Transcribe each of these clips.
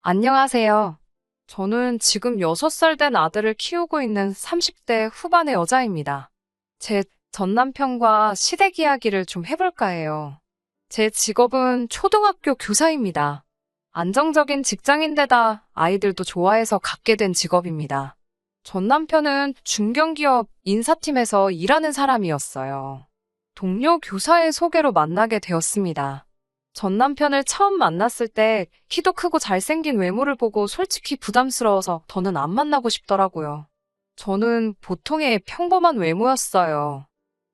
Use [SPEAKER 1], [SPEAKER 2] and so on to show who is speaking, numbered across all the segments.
[SPEAKER 1] 안녕하세요. 저는 지금 6살 된 아들을 키우고 있는 30대 후반의 여자입니다. 제 전 남편과 시댁 이야기를 좀 해볼까 해요. 제 직업은 초등학교 교사입니다. 안정적인 직장인데다 아이들도 좋아해서 갖게 된 직업입니다. 전 남편은 중견기업 인사팀에서 일하는 사람이었어요. 동료 교사의 소개로 만나게 되었습니다. 전 남편을 처음 만났을 때 키도 크고 잘생긴 외모를 보고 솔직히 부담스러워서 더는 안 만나고 싶더라고요. 저는 보통의 평범한 외모였어요.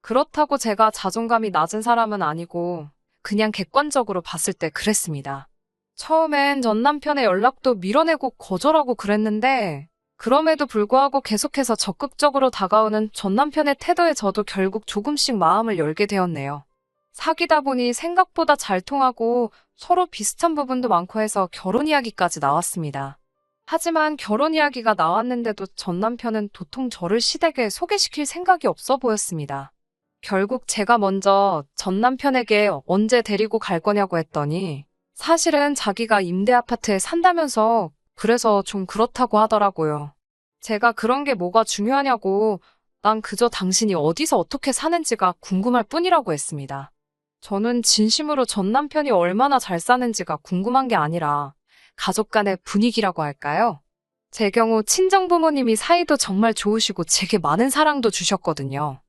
[SPEAKER 1] 그렇다고 제가 자존감이 낮은 사람은 아니고 그냥 객관적으로 봤을 때 그랬습니다. 처음엔 전 남편의 연락도 밀어내고 거절하고 그랬는데 그럼에도 불구하고 계속해서 적극적으로 다가오는 전 남편의 태도에 저도 결국 조금씩 마음을 열게 되었네요. 사귀다 보니 생각보다 잘 통하고 서로 비슷한 부분도 많고 해서 결혼 이야기까지 나왔습니다. 하지만 결혼 이야기가 나왔는데도 전 남편은 도통 저를 시댁에 소개시킬 생각이 없어 보였습니다. 결국 제가 먼저 전 남편에게 언제 데리고 갈 거냐고 했더니 사실은 자기가 임대 아파트에 산다면서 그래서 좀 그렇다고 하더라고요. 제가 그런 게 뭐가 중요하냐고 난 그저 당신이 어디서 어떻게 사는지가 궁금할 뿐이라고 했습니다. 저는 진심으로 전 남편이 얼마나 잘 사는지가 궁금한 게 아니라 가족 간의 분위기라고 할까요? 제 경우 친정부모님이 사이도 정말 좋으시고 제게 많은 사랑도 주셨거든요.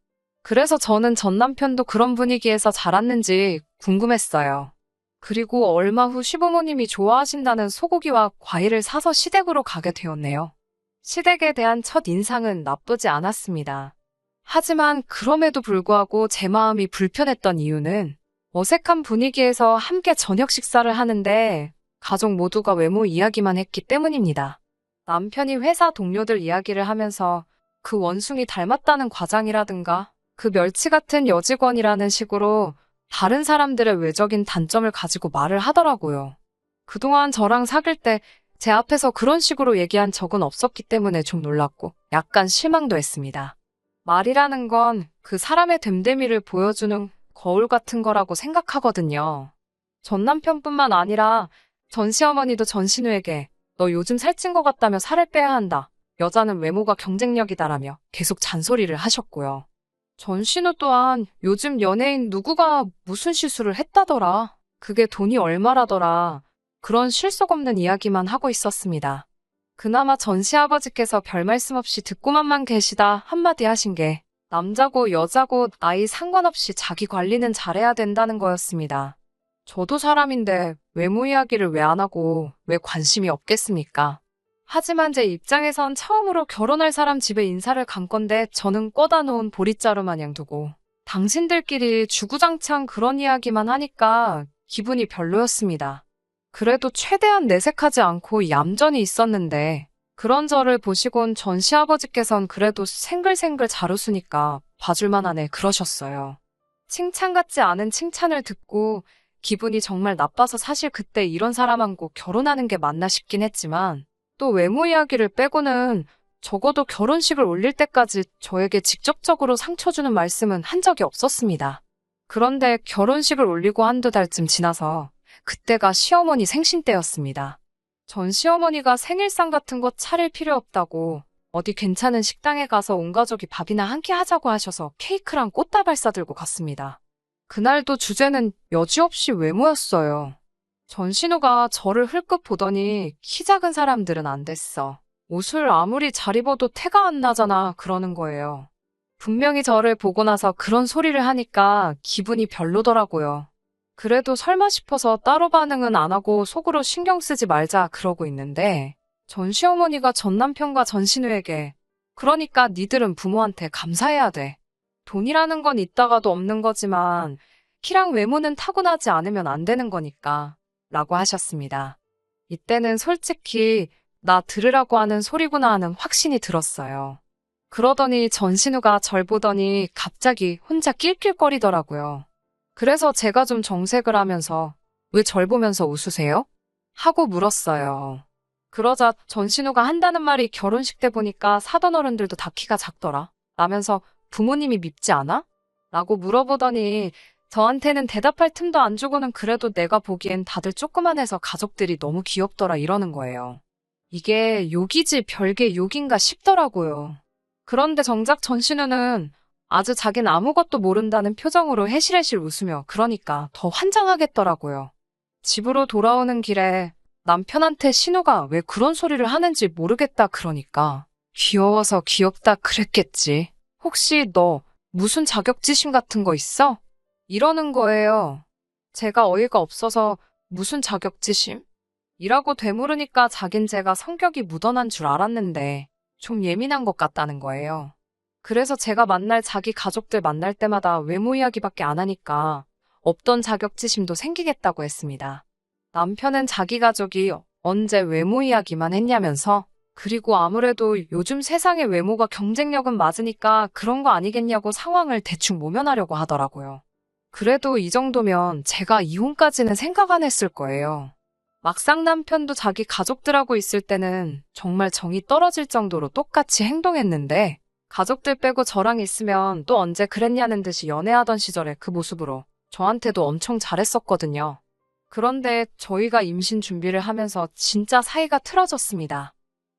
[SPEAKER 1] 그래서 저는 전 남편도 그런 분위기에서 자랐는지 궁금했어요. 그리고 얼마 후 시부모님이 좋아하신다는 소고기와 과일을 사서 시댁으로 가게 되었네요. 시댁에 대한 첫 인상은 나쁘지 않았습니다. 하지만 그럼에도 불구하고 제 마음이 불편했던 이유는 어색한 분위기에서 함께 저녁 식사를 하는데 가족 모두가 외모 이야기만 했기 때문입니다. 남편이 회사 동료들 이야기를 하면서 그 원숭이 닮았다는 과장이라든가 그 멸치 같은 여직원이라는 식으로 다른 사람들의 외적인 단점을 가지고 말을 하더라고요. 그동안 저랑 사귈 때 제 앞에서 그런 식으로 얘기한 적은 없었기 때문에 좀 놀랐고 약간 실망도 했습니다. 말이라는 건 그 사람의 됨됨이를 보여주는 거울 같은 거라고 생각하거든요. 전 남편뿐만 아니라 전 시어머니도 전 신우에게 너 요즘 살찐 것 같다며 살을 빼야 한다. 여자는 외모가 경쟁력이다라며 계속 잔소리를 하셨고요. 전 신우 또한 요즘 연예인 누구가 무슨 시술을 했다더라. 그게 돈이 얼마라더라. 그런 실속 없는 이야기만 하고 있었습니다. 그나마 전 시아버지께서 별 말씀 없이 듣고만만 계시다 한마디 하신 게 남자고 여자고 나이 상관없이 자기 관리는 잘해야 된다는 거였습니다. 저도 사람인데 외모 이야기를 왜 안 하고 왜 관심이 없겠습니까? 하지만 제 입장에선 처음으로 결혼할 사람 집에 인사를 간 건데 저는 꿔다 놓은 보릿자루 마냥 두고 당신들끼리 주구장창 그런 이야기만 하니까 기분이 별로였습니다. 그래도 최대한 내색하지 않고 얌전히 있었는데 그런 저를 보시곤 전 시아버지께선 그래도 생글생글 잘 웃으니까 봐줄만하네 그러셨어요. 칭찬 같지 않은 칭찬을 듣고 기분이 정말 나빠서 사실 그때 이런 사람하고 결혼하는 게 맞나 싶긴 했지만 또 외모 이야기를 빼고는 적어도 결혼식을 올릴 때까지 저에게 직접적으로 상처 주는 말씀은 한 적이 없었습니다. 그런데 결혼식을 올리고 한두 달쯤 지나서 그때가 시어머니 생신 때였습니다. 전 시어머니가 생일상 같은 거 차릴 필요 없다고 어디 괜찮은 식당에 가서 온 가족이 밥이나 한 끼 하자고 하셔서 케이크랑 꽃다발 싸들고 갔습니다. 그날도 주제는 여지없이 외모였어요. 전신우가 저를 흘끗 보더니 키 작은 사람들은 안 됐어. 옷을 아무리 잘 입어도 태가 안 나잖아 그러는 거예요. 분명히 저를 보고 나서 그런 소리를 하니까 기분이 별로더라고요. 그래도 설마 싶어서 따로 반응은 안 하고 속으로 신경 쓰지 말자 그러고 있는데 전 시어머니가 전 남편과 전 신우에게 그러니까 니들은 부모한테 감사해야 돼. 돈이라는 건 있다가도 없는 거지만 키랑 외모는 타고나지 않으면 안 되는 거니까 라고 하셨습니다. 이때는 솔직히 나 들으라고 하는 소리구나 하는 확신이 들었어요. 그러더니 전신우가 절 보더니 갑자기 혼자 낄낄거리더라고요. 그래서 제가 좀 정색을 하면서 왜 절 보면서 웃으세요? 하고 물었어요. 그러자 전신우가 한다는 말이 결혼식 때 보니까 사돈 어른들도 다 키가 작더라. 라면서 부모님이 밉지 않아? 라고 물어보더니 저한테는 대답할 틈도 안 주고는 그래도 내가 보기엔 다들 조그만해서 가족들이 너무 귀엽더라 이러는 거예요. 이게 욕이지 별게 욕인가 싶더라고요. 그런데 정작 전신우는 아주 자긴 아무것도 모른다는 표정으로 해실해실 웃으며 그러니까 더 환장하겠더라고요. 집으로 돌아오는 길에 남편한테 신우가 왜 그런 소리를 하는지 모르겠다 그러니까 귀여워서 귀엽다 그랬겠지. 혹시 너 무슨 자격지심 같은 거 있어? 이러는 거예요. 제가 어이가 없어서 무슨 자격지심? 이라고 되물으니까 자긴 제가 성격이 묻어난 줄 알았는데 좀 예민한 것 같다는 거예요. 그래서 제가 만날 자기 가족들 만날 때마다 외모 이야기밖에 안 하니까 없던 자격지심도 생기겠다고 했습니다. 남편은 자기 가족이 언제 외모 이야기만 했냐면서 그리고 아무래도 요즘 세상의 외모가 경쟁력은 맞으니까 그런 거 아니겠냐고 상황을 대충 모면하려고 하더라고요. 그래도 이 정도면 제가 이혼까지는 생각 안 했을 거예요. 막상 남편도 자기 가족들하고 있을 때는 정말 정이 떨어질 정도로 똑같이 행동했는데 가족들 빼고 저랑 있으면 또 언제 그랬냐는 듯이 연애하던 시절에 그 모습으로 저한테도 엄청 잘했었거든요. 그런데 저희가 임신 준비를 하면서 진짜 사이가 틀어졌습니다.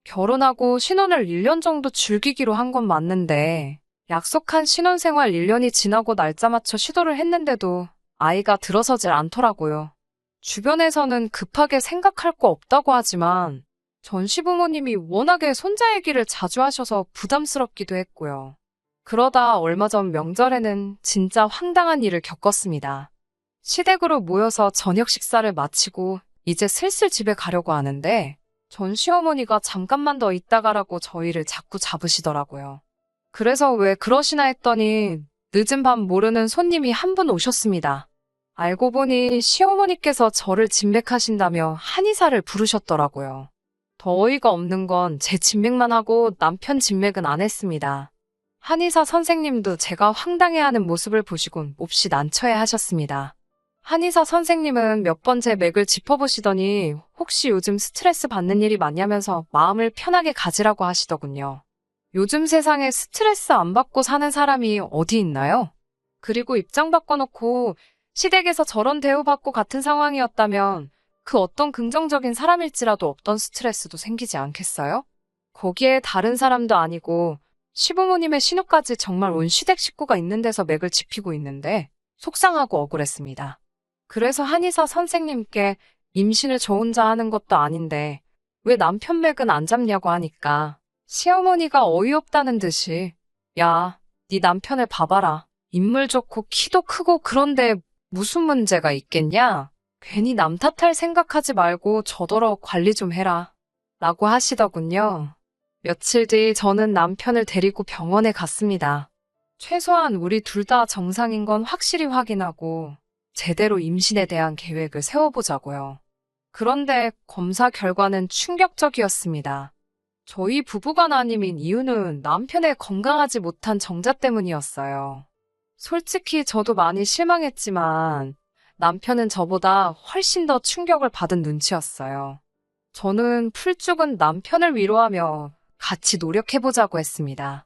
[SPEAKER 1] 결혼하고 신혼을 1년 정도 즐기기로 한 건 맞는데 약속한 신혼생활 1년이 지나고 날짜 맞춰 시도를 했는데도 아이가 들어서질 않더라고요. 주변에서는 급하게 생각할 거 없다고 하지만 전 시부모님이 워낙에 손자 얘기를 자주 하셔서 부담스럽기도 했고요. 그러다 얼마 전 명절에는 진짜 황당한 일을 겪었습니다. 시댁으로 모여서 저녁 식사를 마치고 이제 슬슬 집에 가려고 하는데 전 시어머니가 잠깐만 더 있다 가라고 저희를 자꾸 잡으시더라고요. 그래서 왜 그러시나 했더니 늦은 밤 모르는 손님이 한 분 오셨습니다. 알고 보니 시어머니께서 저를 진맥하신다며 한의사를 부르셨더라고요. 더 어이가 없는 건 제 진맥만 하고 남편 진맥은 안 했습니다. 한의사 선생님도 제가 황당해하는 모습을 보시곤 몹시 난처해 하셨습니다. 한의사 선생님은 몇 번 제 맥을 짚어보시더니 혹시 요즘 스트레스 받는 일이 많냐면서 마음을 편하게 가지라고 하시더군요. 요즘 세상에 스트레스 안 받고 사는 사람이 어디 있나요? 그리고 입장 바꿔놓고 시댁에서 저런 대우받고 같은 상황이었다면 그 어떤 긍정적인 사람일지라도 없던 스트레스도 생기지 않겠어요? 거기에 다른 사람도 아니고 시부모님의 신우까지 정말 온 시댁 식구가 있는 데서 맥을 짚히고 있는데 속상하고 억울했습니다. 그래서 한의사 선생님께 임신을 저 혼자 하는 것도 아닌데 왜 남편 맥은 안 잡냐고 하니까 시어머니가 어이없다는 듯이 야, 네 남편을 봐봐라. 인물 좋고 키도 크고 그런데 무슨 문제가 있겠냐? 괜히 남 탓할 생각하지 말고 저더러 관리 좀 해라. 라고 하시더군요. 며칠 뒤 저는 남편을 데리고 병원에 갔습니다. 최소한 우리 둘 다 정상인 건 확실히 확인하고 제대로 임신에 대한 계획을 세워보자고요. 그런데 검사 결과는 충격적이었습니다. 저희 부부간 아님인 이유는 남편의 건강하지 못한 정자 때문이었어요. 솔직히 저도 많이 실망했지만 남편은 저보다 훨씬 더 충격을 받은 눈치였어요. 저는 풀죽은 남편을 위로하며 같이 노력해보자고 했습니다.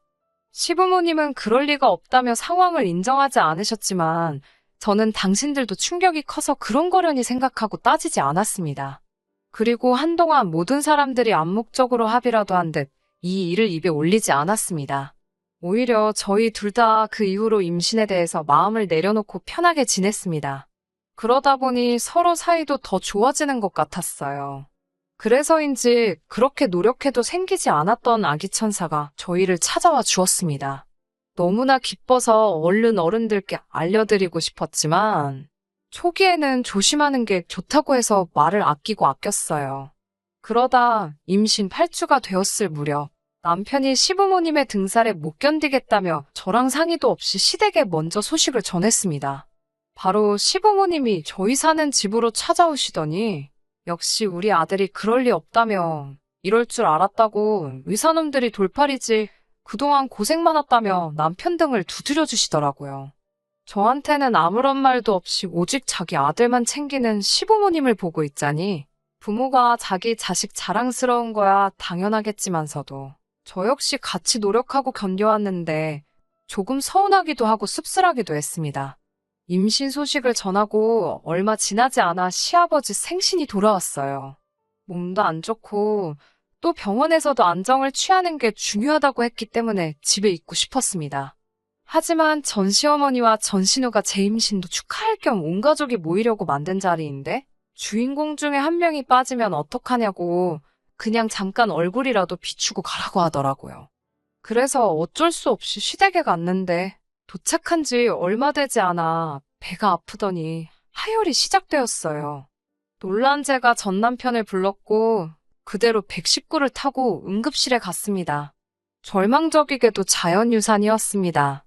[SPEAKER 1] 시부모님은 그럴 리가 없다며 상황을 인정하지 않으셨지만 저는 당신들도 충격이 커서 그런 거려니 생각하고 따지지 않았습니다. 그리고 한동안 모든 사람들이 암묵적으로 합의라도 한 듯 이 일을 입에 올리지 않았습니다. 오히려 저희 둘 다 그 이후로 임신에 대해서 마음을 내려놓고 편하게 지냈습니다. 그러다 보니 서로 사이도 더 좋아지는 것 같았어요. 그래서인지 그렇게 노력해도 생기지 않았던 아기 천사가 저희를 찾아와 주었습니다. 너무나 기뻐서 얼른 어른들께 알려드리고 싶었지만 초기에는 조심하는 게 좋다고 해서 말을 아끼고 아꼈어요. 그러다 임신 8주가 되었을 무렵 남편이 시부모님의 등살에 못 견디겠다며 저랑 상의도 없이 시댁에 먼저 소식을 전했습니다. 바로 시부모님이 저희 사는 집으로 찾아오시더니 역시 우리 아들이 그럴 리 없다며 이럴 줄 알았다고 의사놈들이 돌팔이지 그동안 고생 많았다며 남편 등을 두드려 주시더라고요. 저한테는 아무런 말도 없이 오직 자기 아들만 챙기는 시부모님을 보고 있자니 부모가 자기 자식 자랑스러운 거야 당연하겠지만서도 저 역시 같이 노력하고 견뎌왔는데 조금 서운하기도 하고 씁쓸하기도 했습니다. 임신 소식을 전하고 얼마 지나지 않아 시아버지 생신이 돌아왔어요. 몸도 안 좋고 또 병원에서도 안정을 취하는 게 중요하다고 했기 때문에 집에 있고 싶었습니다. 하지만 전 시어머니와 전 신우가 제 임신도 축하할 겸 온 가족이 모이려고 만든 자리인데 주인공 중에 한 명이 빠지면 어떡하냐고 그냥 잠깐 얼굴이라도 비추고 가라고 하더라고요. 그래서 어쩔 수 없이 시댁에 갔는데 도착한 지 얼마 되지 않아 배가 아프더니 하혈이 시작되었어요. 놀란 제가 전 남편을 불렀고 그대로 119를 타고 응급실에 갔습니다. 절망적이게도 자연유산이었습니다.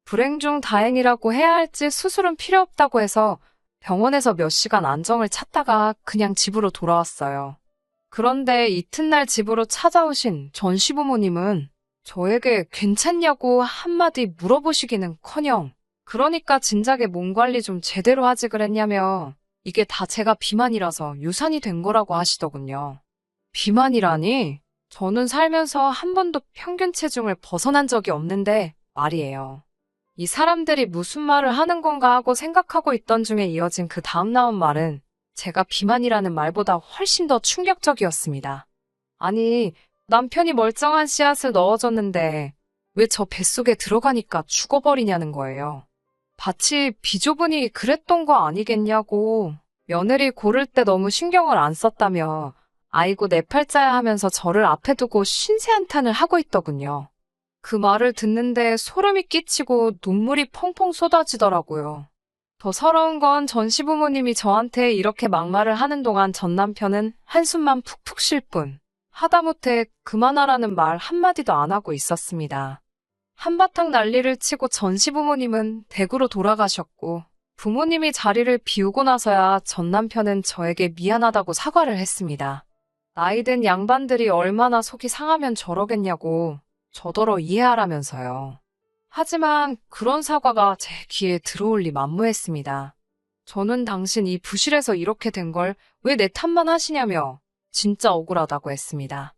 [SPEAKER 1] 불행 중 다행이라고 해야 할지 수술은 필요 없다고 해서 병원에서 몇 시간 안정을 찾다가 그냥 집으로 돌아왔어요. 그런데 이튿날 집으로 찾아오신 전 시부모님은 저에게 괜찮냐고 한마디 물어보시기는커녕 그러니까 진작에 몸 관리 좀 제대로 하지 그랬냐며 이게 다 제가 비만이라서 유산이 된 거라고 하시더군요. 비만이라니? 저는 살면서 한 번도 평균 체중을 벗어난 적이 없는데 말이에요. 이 사람들이 무슨 말을 하는 건가 하고 생각하고 있던 중에 이어진 그 다음 나온 말은 제가 비만이라는 말보다 훨씬 더 충격적이었습니다. 아니, 남편이 멀쩡한 씨앗을 넣어줬는데 왜 저 뱃속에 들어가니까 죽어버리냐는 거예요. 밭이 비좁으니 그랬던 거 아니겠냐고. 며느리 고를 때 너무 신경을 안 썼다며 아이고 내 팔자야 하면서 저를 앞에 두고 신세한탄을 하고 있더군요. 그 말을 듣는데 소름이 끼치고 눈물이 펑펑 쏟아지더라고요. 더 서러운 건 전 시부모님이 저한테 이렇게 막말을 하는 동안 전 남편은 한숨만 푹푹 쉴 뿐 하다못해 그만하라는 말 한마디도 안 하고 있었습니다. 한바탕 난리를 치고 전 시부모님은 댁으로 돌아가셨고 부모님이 자리를 비우고 나서야 전 남편은 저에게 미안하다고 사과를 했습니다. 나이든 양반들이 얼마나 속이 상하면 저러겠냐고 저더러 이해하라면서요. 하지만 그런 사과가 제 귀에 들어올 리 만무했습니다. 저는 당신 이 부실에서 이렇게 된 걸 왜 내 탓만 하시냐며 진짜 억울하다고 했습니다.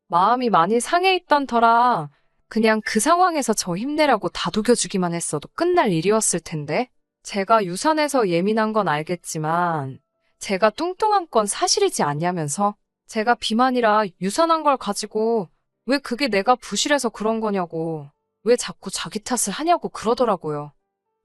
[SPEAKER 1] 마음이 많이 상해 있던 터라 그냥 그 상황에서 저 힘내라고 다독여주기만 했어도 끝날 일이었을 텐데 제가 유산해서 예민한 건 알겠지만 제가 뚱뚱한 건 사실이지 않냐면서 제가 비만이라 유산한 걸 가지고 왜 그게 내가 부실해서 그런 거냐고 왜 자꾸 자기 탓을 하냐고 그러더라고요.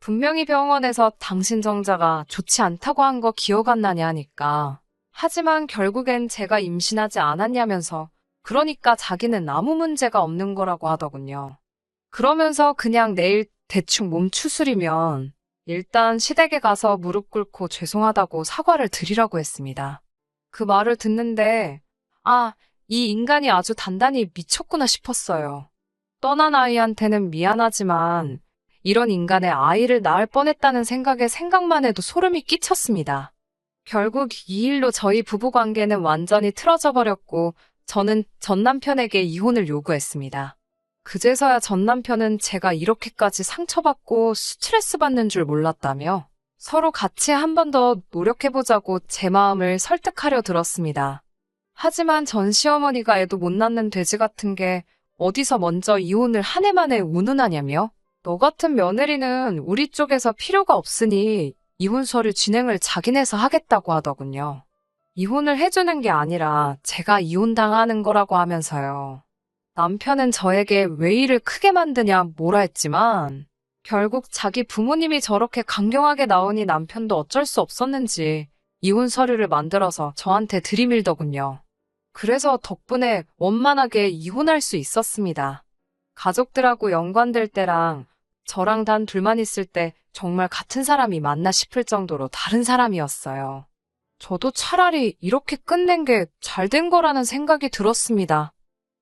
[SPEAKER 1] 분명히 병원에서 당신 정자가 좋지 않다고 한 거 기억 안 나냐 하니까 하지만 결국엔 제가 임신하지 않았냐면서 그러니까 자기는 아무 문제가 없는 거라고 하더군요. 그러면서 그냥 내일 대충 몸 추스리면 일단 시댁에 가서 무릎 꿇고 죄송하다고 사과를 드리라고 했습니다. 그 말을 듣는데 이 인간이 아주 단단히 미쳤구나 싶었어요. 떠난 아이한테는 미안하지만 이런 인간의 아이를 낳을 뻔했다는 생각만 해도 소름이 끼쳤습니다. 결국 이 일로 저희 부부관계는 완전히 틀어져 버렸고 저는 전 남편에게 이혼을 요구했습니다. 그제서야 전 남편은 제가 이렇게까지 상처받고 스트레스 받는 줄 몰랐다며 서로 같이 한 번 더 노력해보자고 제 마음을 설득하려 들었습니다. 하지만 전 시어머니가 애도 못 낳는 돼지 같은 게 어디서 먼저 이혼을 한 해 만에 운운하냐며 너 같은 며느리는 우리 쪽에서 필요가 없으니 이혼 서류 진행을 자기네서 하겠다고 하더군요. 이혼을 해주는 게 아니라 제가 이혼당하는 거라고 하면서요. 남편은 저에게 왜 일을 크게 만드냐 뭐라 했지만 결국 자기 부모님이 저렇게 강경하게 나오니 남편도 어쩔 수 없었는지 이혼 서류를 만들어서 저한테 들이밀더군요. 그래서 덕분에 원만하게 이혼할 수 있었습니다. 가족들하고 연관될 때랑 저랑 단 둘만 있을 때 정말 같은 사람이 맞나 싶을 정도로 다른 사람이었어요. 저도 차라리 이렇게 끝낸 게 잘 된 거라는 생각이 들었습니다.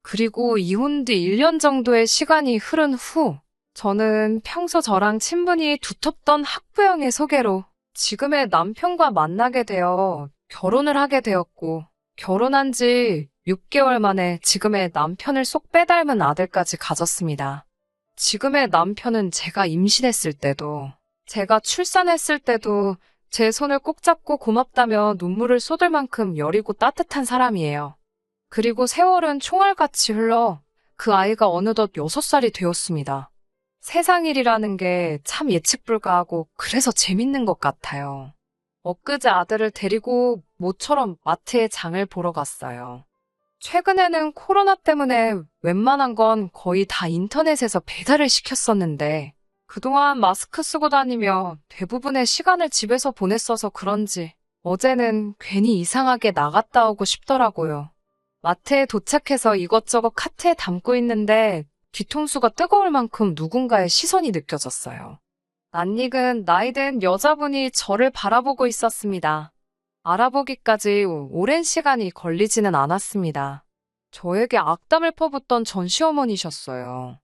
[SPEAKER 1] 그리고 이혼 뒤 1년 정도의 시간이 흐른 후 저는 평소 저랑 친분이 두텁던 학부형의 소개로 지금의 남편과 만나게 되어 결혼을 하게 되었고 결혼한 지 6개월 만에 지금의 남편을 쏙 빼닮은 아들까지 가졌습니다. 지금의 남편은 제가 임신했을 때도 제가 출산했을 때도 제 손을 꼭 잡고 고맙다며 눈물을 쏟을 만큼 여리고 따뜻한 사람이에요. 그리고 세월은 총알같이 흘러 그 아이가 어느덧 6살이 되었습니다. 세상 일이라는 게 참 예측 불가하고 그래서 재밌는 것 같아요. 엊그제 아들을 데리고 모처럼 마트에 장을 보러 갔어요. 최근에는 코로나 때문에 웬만한 건 거의 다 인터넷에서 배달을 시켰었는데 그동안 마스크 쓰고 다니며 대부분의 시간을 집에서 보냈어서 그런지 어제는 괜히 이상하게 나갔다 오고 싶더라고요. 마트에 도착해서 이것저것 카트에 담고 있는데 뒤통수가 뜨거울 만큼 누군가의 시선이 느껴졌어요. 낯익은 나이든 여자분이 저를 바라보고 있었습니다. 알아보기까지 오랜 시간이 걸리지는 않았습니다. 저에게 악담을 퍼붓던 전 시어머니셨어요.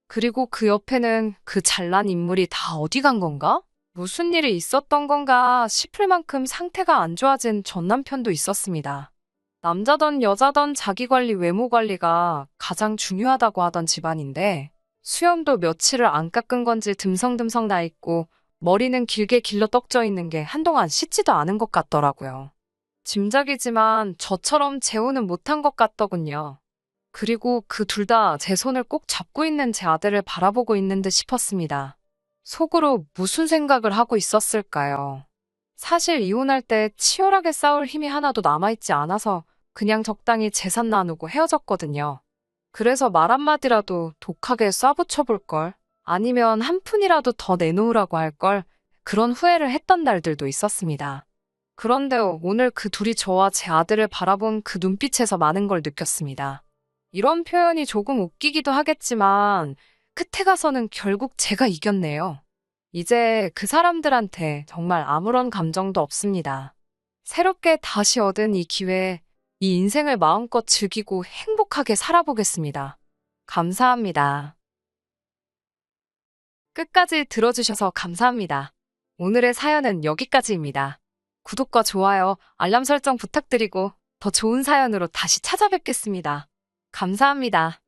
[SPEAKER 1] 그리고 그 옆에는 그 잘난 인물이 다 어디 간 건가? 무슨 일이 있었던 건가 싶을 만큼 상태가 안 좋아진 전 남편도 있었습니다. 남자든 여자든 자기관리, 외모관리가 가장 중요하다고 하던 집안인데 수염도 며칠을 안 깎은 건지 듬성듬성 나 있고 머리는 길게 길러 떡져 있는 게 한동안 씻지도 않은 것 같더라고요. 짐작이지만 저처럼 재혼은 못한 것 같더군요. 그리고 그 둘 다 제 손을 꼭 잡고 있는 제 아들을 바라보고 있는 듯 싶었습니다. 속으로 무슨 생각을 하고 있었을까요? 사실 이혼할 때 치열하게 싸울 힘이 하나도 남아있지 않아서 그냥 적당히 재산 나누고 헤어졌거든요. 그래서 말 한마디라도 독하게 쏴붙여 걸, 아니면 한 푼이라도 더 내놓으라고 할 걸, 그런 후회를 했던 날들도 있었습니다. 그런데 오늘 그 둘이 저와 제 아들을 바라본 그 눈빛에서 많은 걸 느꼈습니다. 이런 표현이 조금 웃기기도 하겠지만 끝에 가서는 결국 제가 이겼네요. 이제 그 사람들한테 정말 아무런 감정도 없습니다. 새롭게 다시 얻은 이 기회에 이 인생을 마음껏 즐기고 행복하게 살아보겠습니다. 감사합니다. 끝까지 들어주셔서 감사합니다. 오늘의 사연은 여기까지입니다. 구독과 좋아요, 알람 설정 부탁드리고 더 좋은 사연으로 다시 찾아뵙겠습니다. 감사합니다.